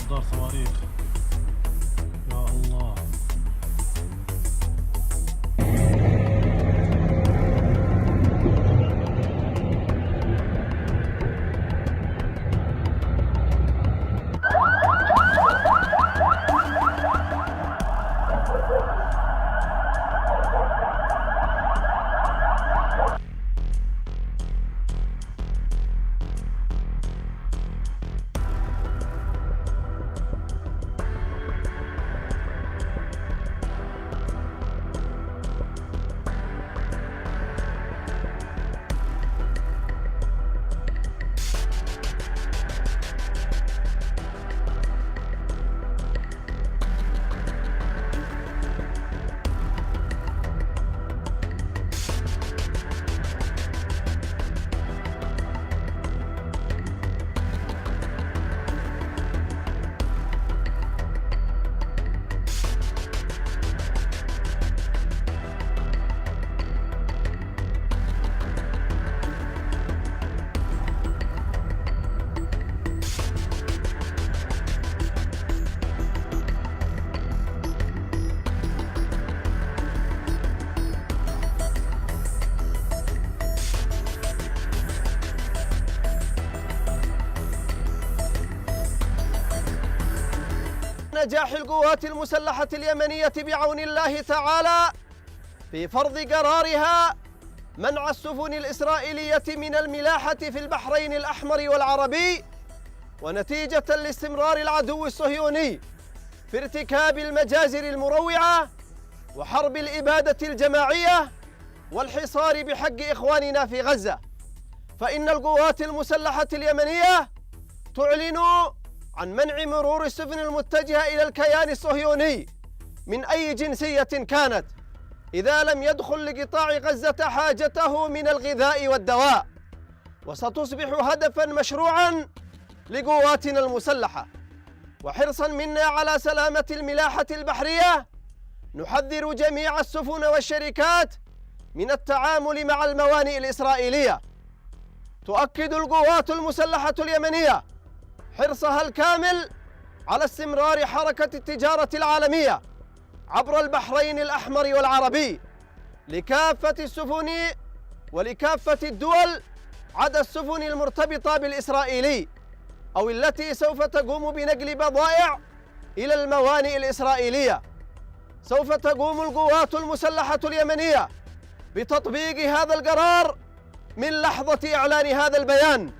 إصدار صواريخ. يا الله. نجاح القوات المسلحة اليمنية بعون الله تعالى في فرض قرارها منع السفن الإسرائيلية من الملاحة في البحرين الأحمر والعربي، ونتيجة لاستمرار العدو الصهيوني في ارتكاب المجازر المروعة وحرب الإبادة الجماعية والحصار بحق إخواننا في غزة، فإن القوات المسلحة اليمنية تعلن عن منع مرور السفن المتجهة إلى الكيان الصهيوني من أي جنسية كانت إذا لم يدخل لقطاع غزة حاجته من الغذاء والدواء، وستصبح هدفاً مشروعاً لقواتنا المسلحة. وحرصاً منا على سلامة الملاحة البحرية نحذر جميع السفن والشركات من التعامل مع الموانئ الإسرائيلية. تؤكد القوات المسلحة اليمنية حرصها الكامل على استمرار حركة التجارة العالمية عبر البحرين الأحمر والعربي لكافة السفن ولكافة الدول عدا السفن المرتبطة بالإسرائيلي أو التي سوف تقوم بنقل بضائع إلى الموانئ الإسرائيلية. سوف تقوم القوات المسلحة اليمنية بتطبيق هذا القرار من لحظة إعلان هذا البيان.